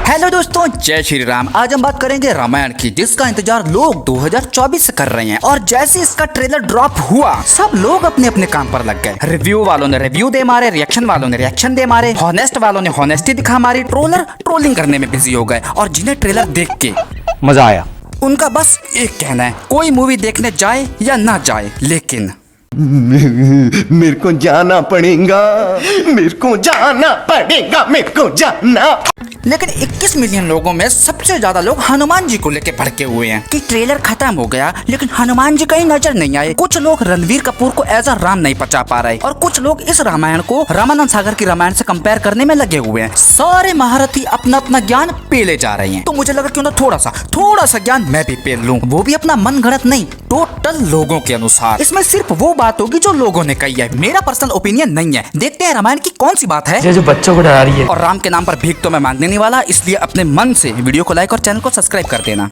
Hello दोस्तों, जय श्री राम। आज हम बात करेंगे रामायण की, जिसका इंतजार लोग 2024 से कर रहे हैं। और जैसे इसका ट्रेलर ड्रॉप हुआ, सब लोग अपने अपने काम पर लग गए। रिव्यू वालों ने रिव्यू दे मारे, रिएक्शन वालों ने रिएक्शन दे मारे, हॉनेस्ट वालों ने हॉनेस्टी दिखा मारी, ट्रोलर ट्रोलिंग करने में बिजी हो गए। और जिन्हें ट्रेलर देख के मजा आया, उनका बस एक कहना है, कोई मूवी देखने जाए या ना जाए, लेकिन मेरे को जाना पड़ेगा, मेरे को जाना पड़ेगा, मेरे को जाना। लेकिन 21 मिलियन लोगों में सबसे ज्यादा लोग हनुमान जी को लेके भड़के हुए हैं कि ट्रेलर खत्म हो गया लेकिन हनुमान जी कहीं नजर नहीं आए। कुछ लोग रणवीर कपूर को एज अ राम नहीं पचा पा रहे और कुछ लोग इस रामायण को रामानंद सागर की रामायण से कंपेयर करने में लगे हुए हैं। सारे महारथी अपना अपना ज्ञान पेले जा रहे हैं, तो मुझे लगा क्यों ना थोड़ा सा ज्ञान मैं भी पेल लूं, वो भी अपना मन गढ़ंत नहीं, टोटल लोगों के अनुसार। इसमें सिर्फ वो बात होगी जो लोगों ने कही है, मेरा पर्सनल ओपिनियन नहीं है। देखते हैं रामायण की कौन सी बात है जो बच्चों को डरा रही है। और राम के नाम पर भीख तो मैं मांगने नहीं वाला, इसलिए अपने मन से वीडियो को लाइक और चैनल को सब्सक्राइब कर देना।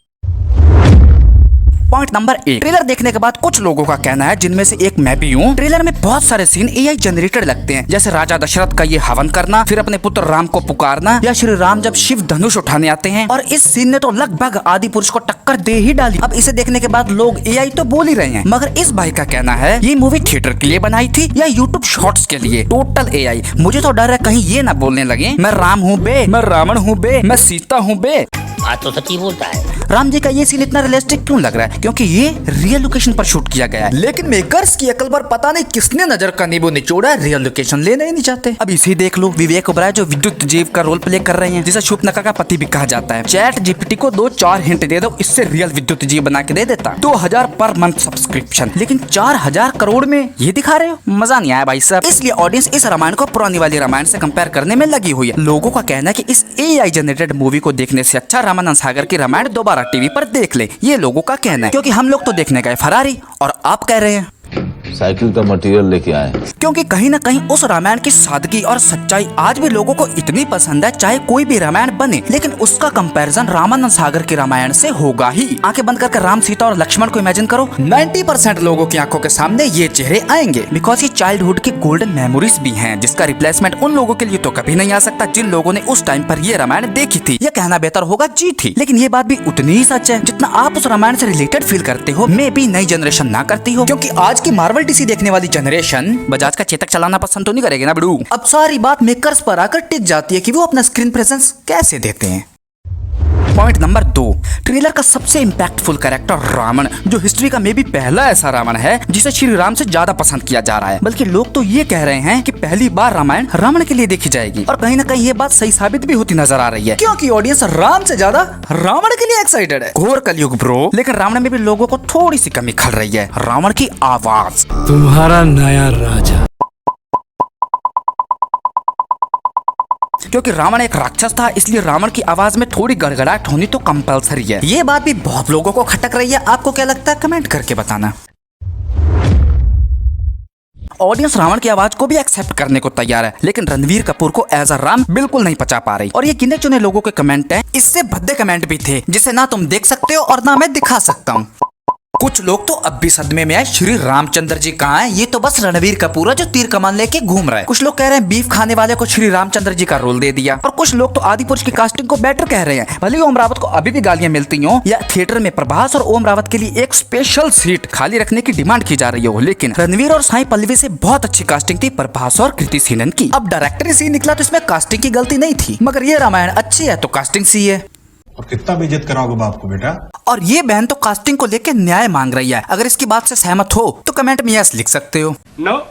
पॉइंट नंबर 1, ट्रेलर देखने के बाद कुछ लोगों का कहना है, जिनमें से एक मैं भी हूँ, ट्रेलर में बहुत सारे सीन एआई जनरेटेड लगते हैं। जैसे राजा दशरथ का ये हवन करना, फिर अपने पुत्र राम को पुकारना, या श्री राम जब शिव धनुष उठाने आते हैं। और इस सीन ने तो लगभग आदि पुरुष को टक्कर दे ही डाली। अब इसे देखने के बाद लोग एआई तो बोल ही रहे हैं, मगर इस भाई का कहना है ये मूवी थिएटर के लिए बनाई थी या यूट्यूब शॉर्ट्स के लिए, टोटल एआई। मुझे तो डर है कहीं ये ना बोलने लगे मैं राम हूँ बे, मैं रावण हूँ बे, मैं सीता हूँ बे। आज तो सच्ची बोलता है। राम जी का ये सीन इतना रियलिस्टिक क्यों लग रहा है? क्योंकि ये रियल लोकेशन पर शूट किया गया है। लेकिन मेकर्स की अकल पर पता नहीं किसने नजर का नींबू निचोड़ा, रियल लोकेशन लेना ही नहीं चाहते। अब इसे देख लो, विवेक ओबराय जो विद्युत जीव का रोल प्ले कर रहे हैं, जिसे शूर्पणखा का पति भी कहा जाता है। चैट जीपीटी को 2-4 हिंट दे दो, इससे रियल विद्युत जीव बना के दे देता। 2000 पर मंथ सब्सक्रिप्शन, लेकिन 4000 करोड़ में ये दिखा रहे हो, मजा नहीं आया भाई साहब। इसलिए ऑडियंस इस रामायण को पुरानी वाली रामायण से कंपेयर करने में लगी हुई है। लोगों का कहना है कि इस एआई जनरेटेड मूवी को देखने से अच्छा रामानंद सागर की रामायण दोबारा टीवी पर देख ले, ये लोगों का कहना है। क्योंकि हम लोग तो देखने गए फरारी और आप कह रहे हैं साइकिल का मटेरियल लेके आए। क्योंकि कहीं ना कहीं उस रामायण की सादगी और सच्चाई आज भी लोगों को इतनी पसंद है, चाहे कोई भी रामायण बने, लेकिन उसका कंपैरिजन रामानंद सागर की रामायण से होगा ही। आंखें बंद करके राम, सीता और लक्ष्मण को इमेजिन करो, 90% लोगों की आंखों के सामने ये चेहरे आएंगे। बिकॉज ये चाइल्डहुड की गोल्डन मेमोरीज भी हैं, जिसका रिप्लेसमेंट उन लोगों के लिए तो कभी नहीं आ सकता जिन लोगों ने उस टाइम पर ये रामायण देखी थी। यह कहना बेहतर होगा जी थी, लेकिन ये बात भी उतनी ही सच है जितना आप उस रामायण से रिलेटेड फील करते हो, मे बी नई जनरेशन ना करती हो। क्योंकि आज की मार्वल डीसी देखने वाली जनरेशन बजाज का चेतक चलाना पसंद तो नहीं करेगी ना बड़ू। अब सारी बात मेकर्स पर आकर टिक जाती है कि वो अपना स्क्रीन प्रेजेंस कैसे देते हैं। पॉइंट नंबर 2, ट्रेलर का सबसे इम्पैक्टफुल कैरेक्टर रावण, जो हिस्ट्री का मे बी पहला ऐसा रावण है जिसे श्री राम से ज्यादा पसंद किया जा रहा है। बल्कि लोग तो ये कह रहे हैं कि पहली बार रामायण रावण के लिए देखी जाएगी। और कहीं ना कहीं ये बात सही साबित भी होती नजर आ रही है, क्योंकि ऑडियंस राम से ज्यादा रावण के लिए एक्साइटेड है। घोर कलयुग ब्रो, लेकिन रावण में भी लोगों को थोड़ी सी कमी खल रही है, रावण की आवाज। तुम्हारा नया राजा। क्योंकि रावण एक राक्षस था, इसलिए रावण की आवाज में थोड़ी गड़गड़ाहट होनी तो कंपलसरी है। ये बात भी बहुत लोगों को खटक रही है। आपको क्या लगता है कमेंट करके बताना। ऑडियंस रावण की आवाज को भी एक्सेप्ट करने को तैयार है, लेकिन रणवीर कपूर को एज अ राम बिल्कुल नहीं पचा पा रही। और ये गिने चुने लोगों के कमेंट हैं, इससे भद्दे कमेंट भी थे जिसे ना तुम देख सकते हो और ना मैं दिखा सकता हूँ। कुछ लोग तो अब भी सदमे में आए, श्री रामचंद्र जी कहाँ हैं? ये तो बस रणवीर कपूर है जो तीर कमान लेके घूम रहा है। कुछ लोग कह रहे हैं बीफ खाने वाले को श्री रामचंद्र जी का रोल दे दिया। और कुछ लोग तो आदि पुरुष की कास्टिंग को बेटर कह रहे हैं। भले ओम रावत को अभी भी गालियां मिलती हो या थिएटर में प्रभास और ओम रावत के लिए एक स्पेशल सीट खाली रखने की डिमांड की जा रही हो, लेकिन रणवीर और साई पल्लवी से बहुत अच्छी कास्टिंग थी प्रभास और कृति सेनन की। अब डायरेक्टर ही निकला तो इसमें कास्टिंग की गलती नहीं थी, मगर ये रामायण अच्छी है तो कास्टिंग सी है। और कितना बेइज्जत कराओगे बाप को बेटा। और ये बहन तो कास्टिंग को लेकर न्याय मांग रही है। अगर इसकी बात से सहमत हो तो कमेंट में यस लिख सकते हो। नो।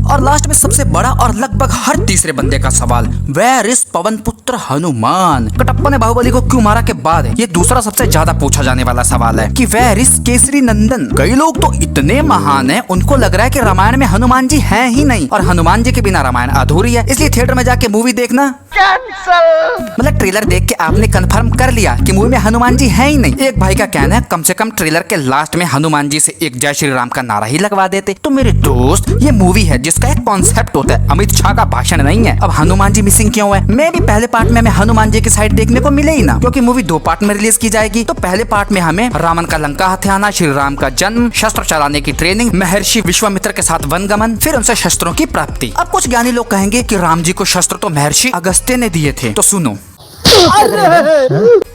और लास्ट में सबसे बड़ा और लगभग हर तीसरे बंदे का सवाल, वेयर इज पवन पुत्र हनुमान? कटप्पा ने बाहुबली को क्यों मारा के बाद ये दूसरा सबसे ज्यादा पूछा जाने वाला सवाल है कि वेयर इज केसरी नंदन? कई लोग तो इतने महान हैं, उनको लग रहा है कि रामायण में हनुमान जी हैं ही नहीं और हनुमान जी के बिना रामायण अधूरी है। इसलिए थिएटर में जाके मूवी देखना कैंसल। मतलब ट्रेलर देख के आपने कंफर्म कर लिया कि मूवी में हनुमान जी है ही नहीं। एक भाई का कहना है कम से कम ट्रेलर के लास्ट में हनुमान जी से एक जय श्री राम का नारा ही लगवा देते। तो मेरे दोस्त, ये मूवी है जिस इसका एक कॉन्सेप्ट होता है, अमित शाह का भाषण नहीं है। अब हनुमान जी मिसिंग क्यों है? मे भी पहले पार्ट में हमें हनुमान जी की साइड देखने को मिले ही ना, क्योंकि मूवी 2 पार्ट में रिलीज की जाएगी। तो पहले पार्ट में हमें रावण का लंका हथियाना, श्री राम का जन्म, शस्त्र चलाने की ट्रेनिंग, महर्षि विश्वामित्र के साथ वनगमन, फिर उनसे शस्त्रों की प्राप्ति। अब कुछ ज्ञानी लोग कहेंगे कि राम जी को शस्त्र तो महर्षि अगस्त्य ने दिए थे, तो सुनो।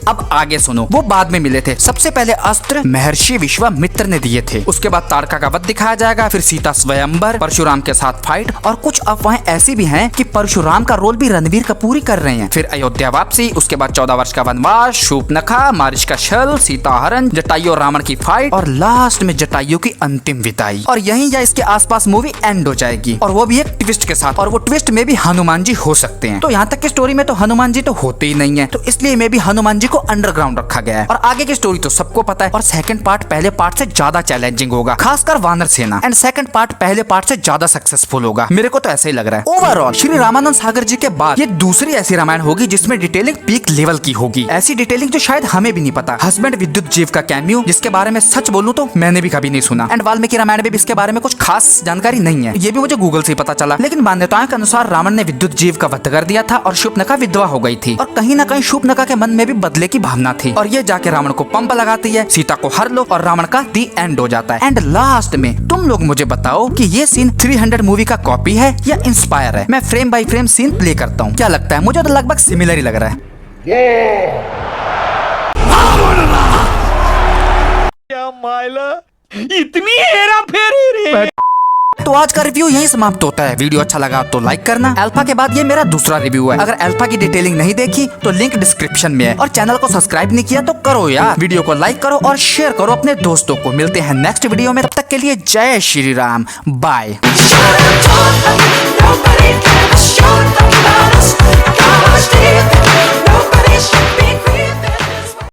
अब आगे सुनो, वो बाद में मिले थे। सबसे पहले अस्त्र महर्षि विश्वामित्र ने दिए थे, उसके बाद तारका का वध दिखाया जाएगा, फिर सीता स्वयंवर, परशुराम के साथ फाइट, और कुछ अफवाहें ऐसी भी हैं कि परशुराम का रोल भी रणबीर कपूर ही कर रहे हैं। फिर अयोध्या वापसी, उसके बाद 14 वर्ष का वनवास, शूर्पणखा, मारिच का छल, सीता हरण, जटायु और रावण की फाइट, और लास्ट में जटायु की अंतिम विदाई। और यहीं या इसके आसपास मूवी एंड हो जाएगी, और वो भी एक ट्विस्ट के साथ, और वो ट्विस्ट में भी हनुमान जी हो सकते हैं। तो यहाँ तक की स्टोरी में तो हनुमान जी तो होते ही नहीं है, तो इसलिए में भी हनुमान जी को अंडरग्राउंड रखा गया है। और आगे की स्टोरी तो सबको पता है, और सेकंड पार्ट पहले पार्ट से ज्यादा चैलेंजिंग होगा, खासकर वानर सेना, एंड सेकंड पार्ट पहले पार्ट से ज्यादा सक्सेसफुल होगा। मेरे को तो ऐसे ही लग रहा है। ओवरऑल श्री रामानंद सागर जी के बाद ये दूसरी ऐसी रामायण होगी जिसमें डिटेलिंग पीक लेवल की होगी, ऐसी डिटेलिंग जो शायद हमें भी नहीं पता। हस्बैंड विद्युत जीव का कैमियो, जिसके बारे में सच बोलूं तो मैंने भी कभी नहीं सुना, एंड वाल्मीकि रामायण में भी इसके बारे में कुछ खास जानकारी नहीं है, ये भी मुझे गूगल से पता चला। लेकिन मान्यताओं के अनुसार रावण ने विद्युत जीव का वध कर दिया था और शूर्पणखा विधवा हो गई थी, और कहीं ना कहीं शूर्पणखा के मन में भी बदले की भावना थी, और ये जाके रावण को पंप लगाती है, सीता को हर लो, और रावण का दी एंड हो जाता है। एंड लास्ट में तुम लोग मुझे बताओ कि ये सीन 300 मूवी का कॉपी है या इंस्पायर है। मैं frame by frame scene play करता हूँ, क्या लगता है? मुझे तो लगभग सिमिलर ही लग रहा है। इतनी हेरा फेरी रे। तो आज का रिव्यू यहीं समाप्त होता है। वीडियो अच्छा लगा तो लाइक करना। अल्फा के बाद ये मेरा दूसरा रिव्यू है। अगर अल्फा की डिटेलिंग नहीं देखी तो लिंक डिस्क्रिप्शन में है, और चैनल को सब्सक्राइब नहीं किया तो करो यार। वीडियो को लाइक करो और शेयर करो अपने दोस्तों को। मिलते हैं नेक्स्ट वीडियो में, तब तक के लिए जय श्री राम, बाय।